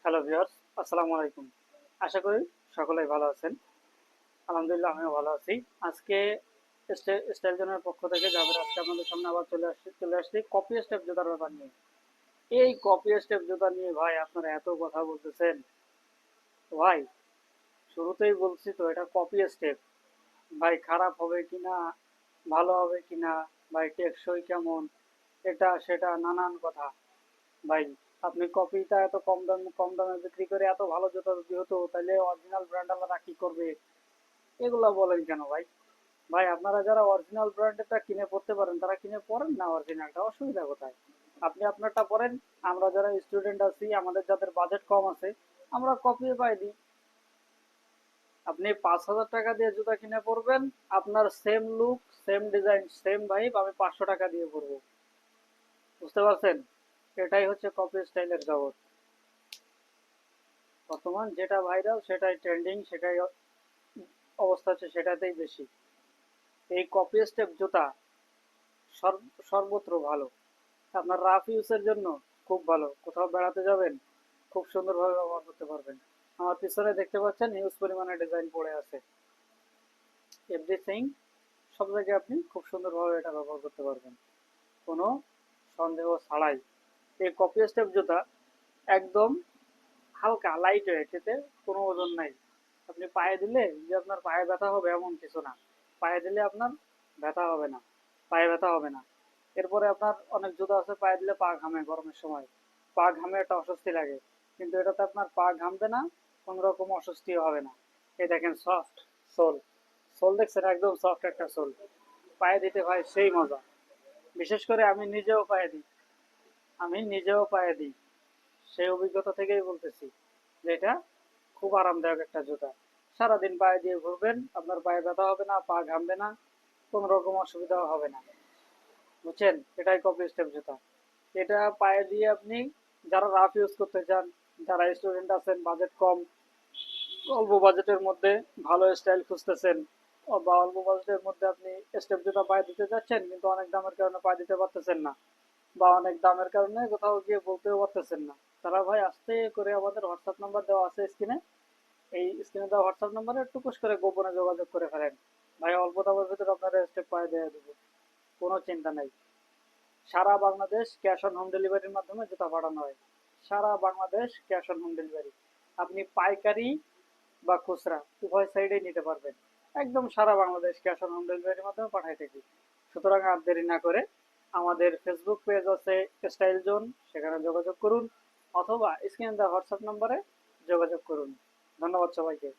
Hello viewers, আসসালামু আলাইকুম। আশা করি সকলেই ভালো আছেন। আলহামদুলিল্লাহ আমিও ভালো আছি। আজকে স্টাইল জোনের পক্ষ থেকে আজকে আপনাদের সামনে আবার চলে আসছি কপি স্টেপ জুতার ব্যাপার নিয়ে। এই কপি স্টেপ জুতা নিয়ে ভাই আপনারা এত কথা বলতেছেন। ভাই শুরুতেই বলছি তো এটা কপি স্টেপ। ভাই খারাপ হবে কিনা, ভালো হবে কিনা, ভাই টেকসই কেমন, এটা সেটা নানান কথা। ভাই আপনি কপিটা এত কম দামে বিক্রি করে এত ভালো জুতা যদি হতো তাহলে অরিজিনাল ব্র্যান্ড আলারা কি করবে? এগুলা বলেন কেন ভাই? ভাই আপনারা যারা অরিজিনাল ব্র্যান্ডেরটা কিনে পড়তে পারেন তারা কিনে পড়েন না, অরিজিনালটা অসুবিধা কোথায়? আপনি আপনারটা পড়েন, আমরা যারা স্টুডেন্ট আছি আমাদের যাদের বাজেট কম আছে আমরা কপি পাই দিই। আপনি 5,000 টাকা দিয়ে জুতা কিনে পড়বেন, আপনার same look, same design, same vibe আমি 500 টাকা দিয়ে পড়বো। বুঝতে পারছেন? এটাই হচ্ছে কপি স্টাইলের জগৎ। বর্তমান যেটা ভাইরাল সেটাই ট্রেন্ডিং, সেটাই অবস্থা হচ্ছে সেটাতেই বেশি। এই কপি স্টেপ জুতা সর্বত্র ভালো। আপনার রাফ ইউজের জন্য খুব ভালো, কোথাও বেড়াতে যাবেন খুব সুন্দরভাবে ব্যবহার করতে পারবেন। আমার পিছনে দেখতে পাচ্ছেন হিউজ পরিমাণে ডিজাইন পড়ে আছে। এভরিথিং, সব জায়গায় আপনি খুব সুন্দরভাবে এটা ব্যবহার করতে পারবেন কোনো সন্দেহ ছাড়াই। এই কপি স্টেপ জুতা একদম হালকা লাইট ওয়েট, এতে কোনো ওজন নাই। আপনি পায়ে দিলে যে আপনার পায়ে ব্যথা হবে এমন কিছু না। পায়ে দিলে আপনার ব্যথা হবে না, পায়ে ব্যথা হবে না। এরপরে আপনার অনেক জুতো আছে পায়ে দিলে পা ঘামে, গরমের সময় পা ঘামে, একটা অস্বস্তি লাগে। কিন্তু এটাতে আপনার পা ঘামবে না, কোনো রকম অস্বস্তিও হবে না। এই দেখেন সফট সোল, সোল দেখছেন একদম সফট একটা সোল। পায়ে দিতে ভাই সেই মজা। বিশেষ করে আমি নিজেও পায়ে দিই, সেই অভিজ্ঞতা থেকেই বলতেছি যে এটা খুব আরামদায়ক একটা জুতা। সারাদিন পায়ে দিয়ে ঘুরবেন, আপনার পায়ে ব্যথা হবে না, পা ঘামবে না, কোনো রকম অসুবিধাও হবে না। বুঝছেন? এটাই কপি স্টেপ জুতা। এটা পায়ে দিয়ে আপনি যারা রাফ ইউজ করতে চান, যারা স্টুডেন্ট আছেন, বাজেট কম, অল্প বাজেটের মধ্যে ভালো স্টাইল খুঁজতেছেন, বা অল্প বাজেটের মধ্যে আপনি স্টেপ জুতা পায়ে দিতে যাচ্ছেন কিন্তু অনেক দামের কারণে পায়ে দিতে পারতেছেন না, বা অনেক দামের কারণে কোথাও গিয়ে বলতেও পারতেছেন না, তারা ভাই আস্তে করে আমাদের হোয়াটসঅ্যাপ নাম্বার দেওয়া আছে স্ক্রিনে, এই স্ক্রিনে দেওয়া হোয়াটসঅ্যাপ নাম্বারে টুকুস করে গোপনে যোগাযোগ করে ফেলেন। ভাই অল্প দামের ভিতরে আপনার স্টেপ পায়ে দিয়ে দেবো, কোনো চিন্তা নাই। সারা বাংলাদেশ ক্যাশ অন হোম ডেলিভারির মাধ্যমে জুতা পাঠানো হয়। সারা Bangladesh cash on home delivery. আপনি পাইকারি বা খুচরা উভয় সাইডেই নিতে পারবেন। একদম সারা বাংলাদেশ ক্যাশ অন হোম ডেলিভারির মাধ্যমে পাঠাই থাকি। সুতরাং আর দেরি না করে আমাদের ফেসবুক পেজ আছে স্টাইল জোন, সেখানে যোগাযোগ করুন, অথবা স্ক্রিনে দেওয়া হোয়াটসঅ্যাপ নম্বরে যোগাযোগ করুন। ধন্যবাদ সবাইকে।